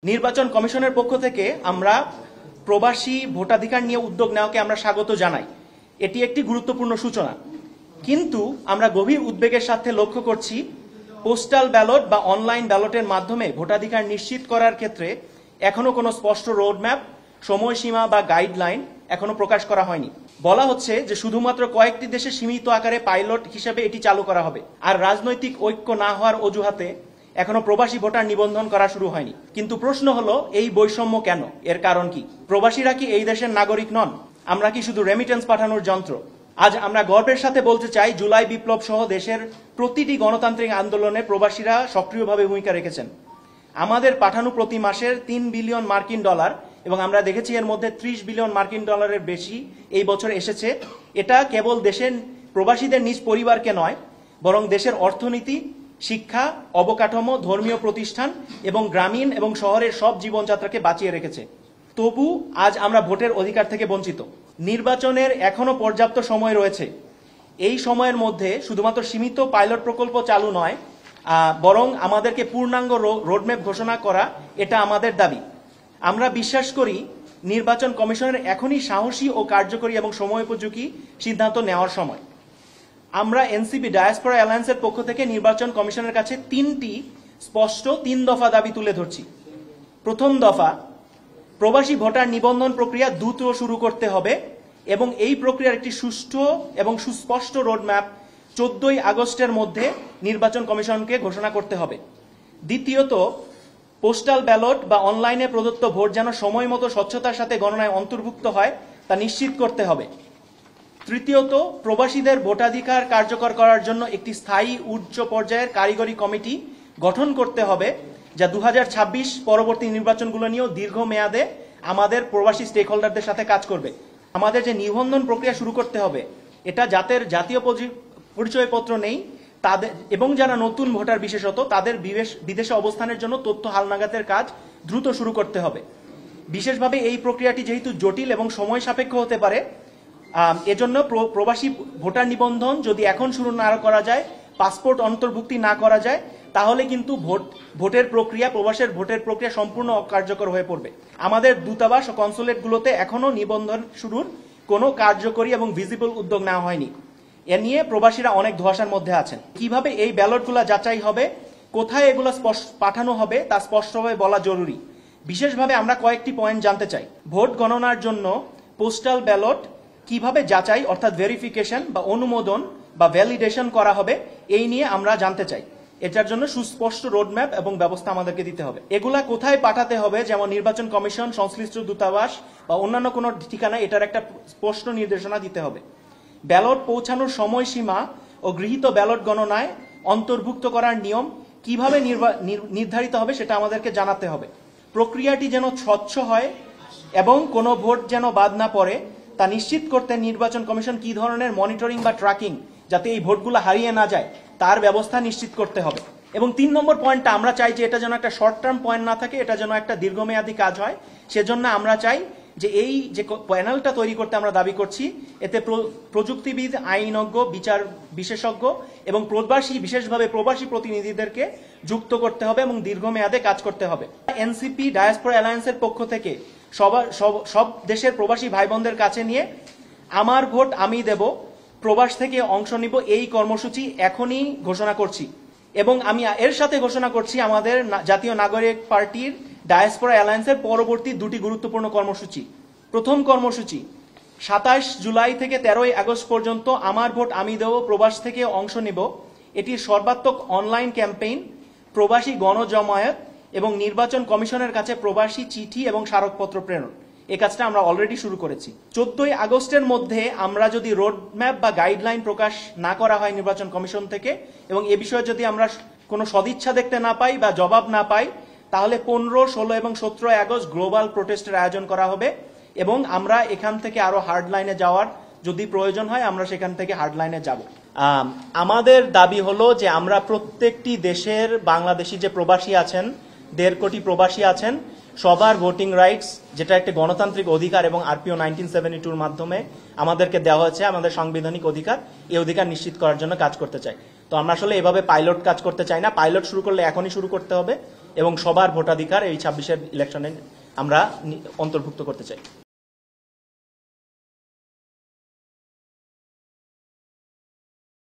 নির্বাচন কমিশনের পক্ষ থেকে আমরা প্রবাসী ভোটাধিকার নিয়ে উদ্যোগ নেওয়াকে আমরা স্বাগত জানাই। এটি একটি গুরুত্বপূর্ণ সূচনা, কিন্তু আমরা গভীর উদ্বেগের সাথে লক্ষ্য করছি পোস্টাল ব্যালট বা অনলাইন ব্যালটের মাধ্যমে ভোটাধিকার নিশ্চিত করার ক্ষেত্রে এখনো কোনো স্পষ্ট রোডম্যাপ, সময়সীমা বা গাইডলাইন এখনো প্রকাশ করা হয়নি। বলা হচ্ছে যে শুধুমাত্র কয়েকটি দেশে সীমিত আকারে পাইলট হিসেবে এটি চালু করা হবে, আর রাজনৈতিক ঐক্য না হওয়ার অজুহাতে এখনো প্রবাসী ভোটার নিবন্ধন করা শুরু হয়নি। কিন্তু প্রশ্ন হলো, এই বৈষম্য কেন? এর কারণ কি? প্রবাসীরা কি এই দেশের নাগরিক নন? আমরা কি শুধু রেমিটেন্স পাঠানোর যন্ত্র? আজ আমরা গর্বের সাথে বলতে চাই, জুলাই বিপ্লব সহ দেশের প্রতিটি গণতান্ত্রিক আন্দোলনে প্রবাসীরা সক্রিয়ভাবে ভূমিকা রেখেছেন। আমাদের পাঠানো প্রতি মাসের $3 বিলিয়ন মার্কিন ডলার, এবং আমরা দেখেছি এর মধ্যে $30 বিলিয়ন মার্কিন ডলারের বেশি এই বছর এসেছে। এটা কেবল দেশের প্রবাসীদের নিজ পরিবারকে নয়, বরং দেশের অর্থনীতি, শিক্ষা, অবকাঠামো, ধর্মীয় প্রতিষ্ঠান এবং গ্রামীণ এবং শহরের সব জীবনযাত্রাকে বাঁচিয়ে রেখেছে। তবু আজ আমরা ভোটের অধিকার থেকে বঞ্চিত। নির্বাচনের এখনো পর্যাপ্ত সময় রয়েছে। এই সময়ের মধ্যে শুধুমাত্র সীমিত পাইলট প্রকল্প চালু নয়, বরং আমাদেরকে পূর্ণাঙ্গ রোডম্যাপ ঘোষণা করা, এটা আমাদের দাবি। আমরা বিশ্বাস করি নির্বাচন কমিশনের এখনই সাহসী ও কার্যকরী এবং সময়োপযোগী সিদ্ধান্ত নেওয়ার সময়। আমরা এনসিপি ডায়াসপোরা অ্যালায়েন্সের পক্ষ থেকে নির্বাচন কমিশনের কাছে স্পষ্ট 3 দফা দাবি তুলে ধরছি। প্রথম দফা, প্রবাসী ভোটার নিবন্ধন প্রক্রিয়া দ্রুত শুরু করতে হবে এবং এই প্রক্রিয়ার একটি সুষ্ঠু এবং সুস্পষ্ট রোডম্যাপ 14 আগস্টের মধ্যে নির্বাচন কমিশনকে ঘোষণা করতে হবে। দ্বিতীয়ত, পোস্টাল ব্যালট বা অনলাইনে প্রদত্ত ভোট যেন সময় মতো স্বচ্ছতার সাথে গণনায় অন্তর্ভুক্ত হয় তা নিশ্চিত করতে হবে। তৃতীয়ত, প্রবাসীদের ভোটাধিকার কার্যকর করার জন্য একটি স্থায়ী উচ্চ পর্যায়ের কারিগরি কমিটি গঠন করতে হবে, যা 2026 পরবর্তী নির্বাচনগুলো নিয়েও দীর্ঘমেয়াদে আমাদের প্রবাসী স্টেক হোল্ডারদের সাথে কাজ করবে। আমাদের যে নিবন্ধন প্রক্রিয়া শুরু করতে হবে, এটা যাদের জাতীয় পরিচয়পত্র নেই তাদের এবং যারা নতুন ভোটার বিশেষত তাদের বিদেশে অবস্থানের জন্য তথ্য হালনাগাদের কাজ দ্রুত শুরু করতে হবে। বিশেষভাবে এই প্রক্রিয়াটি যেহেতু জটিল এবং সময় সাপেক্ষ হতে পারে, এজন্য প্রবাসী ভোটার নিবন্ধন যদি এখন শুরু না করা যায়, পাসপোর্ট অন্তর্ভুক্তি না করা যায়, তাহলে কিন্তু ভোটের প্রক্রিয়া, প্রবাসের ভোটের প্রক্রিয়া সম্পূর্ণ অকার্যকর হয়ে পড়বে। আমাদের দূতাবাস ও কনসুলেটগুলোতে এখনো নিবন্ধন শুরুর কোনো কার্যকরী এবং ভিজিবল উদ্যোগ নেওয়া হয়নি। এ নিয়ে প্রবাসীরা অনেক ধোঁয়াশার মধ্যে আছেন। কিভাবে এই ব্যালটগুলো যাচাই হবে, কোথায় এগুলো পাঠানো হবে তা স্পষ্টভাবে বলা জরুরি। বিশেষভাবে আমরা কয়েকটি পয়েন্ট জানতে চাই। ভোট গণনার জন্য পোস্টাল ব্যালট কিভাবে যাচাই অর্থাৎ ভেরিফিকেশন বা অনুমোদন বা ভ্যালিডেশন করা হবে, এই নিয়ে আমরা জানতে চাই। এটার জন্য সুস্পষ্ট রোডম্যাপ এবং ব্যবস্থা আমাদেরকে দিতে হবে। এগুলা কোথায় পাঠাতে হবে, যেমন নির্বাচন কমিশন, সংশ্লিষ্ট দূতাবাস বা অন্যান্য কোনো ঠিকানায়, এটার একটা স্পষ্ট নির্দেশনা দিতে হবে। ব্যালট পৌঁছানোর সময়সীমা ও গৃহীত ব্যালট গণনায় অন্তর্ভুক্ত করার নিয়ম কিভাবে নির্ধারিত হবে সেটা আমাদেরকে জানাতে হবে। প্রক্রিয়াটি যেন স্বচ্ছ হয় এবং কোনো ভোট যেন বাদ না পড়ে তা নিশ্চিত করতে নির্বাচন কমিশন কি ধরনের মনিটরিং বা ট্র্যাকিং, যাতে এই ভোটগুলো হারিয়ে না যায়, তার ব্যবস্থা নিশ্চিত করতে হবে। এবং 3 নম্বর পয়েন্টটা আমরা চাই যে এটা যেন একটা শর্ট টার্ম পয়েন্ট না থাকে, এটা যেন একটা দীর্ঘমেয়াদী কাজ হয়। সেজন্য আমরা চাই যে এই যে প্যানেলটা তৈরি করতে আমরা দাবি করছি, এতে প্রযুক্তিবিদ, আইনজ্ঞ, বিচার বিশেষজ্ঞ এবং বিশেষভাবে প্রবাসী প্রতিনিধিদেরকে যুক্ত করতে হবে এবং দীর্ঘমেয়াদে কাজ করতে হবে। এনসিপি ডায়াসপোরা অ্যালায়েন্সের পক্ষ থেকে সব দেশের প্রবাসী ভাই বোনদের কাছে নিয়ে আমার ভোট আমি দেব, প্রবাস থেকে অংশ নিব, এই কর্মসূচি এখনই ঘোষণা করছি। এবং আমি এর সাথে ঘোষণা করছি আমাদের জাতীয় নাগরিক পার্টির ডায়াসপোরা অ্যালায়েন্সের পরবর্তী 2টি গুরুত্বপূর্ণ কর্মসূচি। প্রথম কর্মসূচি 27 জুলাই থেকে 13 আগস্ট পর্যন্ত আমার ভোট আমি দেব, প্রবাস থেকে অংশ নিব। এটির সর্বাত্মক অনলাইন ক্যাম্পেইন, প্রবাসী গণজমায়েত এবং নির্বাচন কমিশনের কাছে প্রবাসী চিঠি এবং স্মারকপত্র প্রেরণ, এই কাজটা আমরা অলরেডি শুরু করেছি। 14 আগস্টের মধ্যে আমরা যদি রোডম্যাপ বা গাইডলাইন প্রকাশ না করা হয় নির্বাচন কমিশন থেকে, এবং এ বিষয়ে যদি আমরা কোনো সদিচ্ছা দেখতে না পাই বা জবাব না পাই, তাহলে 15, 16 এবং 17 আগস্ট গ্লোবাল প্রোটেস্টের আয়োজন করা হবে এবং আমরা এখান থেকে আরো হার্ড লাইনে যাওয়ার যদি প্রয়োজন হয় আমরা সেখান থেকে হার্ড লাইনে যাব। আমাদের দাবি হলো যে আমরা প্রত্যেকটি দেশের বাংলাদেশি যে প্রবাসী আছেন, 1.5 কোটি প্রবাসী আছেন, সবার ভোটিং রাইটস, যেটা একটা গণতান্ত্রিক অধিকার এবং আরপিও 1972 মাধ্যমে আমাদেরকে দেওয়া হয়েছে, আমাদের সাংবিধানিক অধিকার, এই অধিকার নিশ্চিত করার জন্য কাজ করতে চাই। তো আমরা আসলে এভাবে পাইলট কাজ করতে চাই না। পাইলট শুরু করলে এখনই শুরু করতে হবে। এবং সবার ভোটাধিকার এই 26-এর ইলেকশনে আমরা অন্তর্ভুক্ত করতে চাই।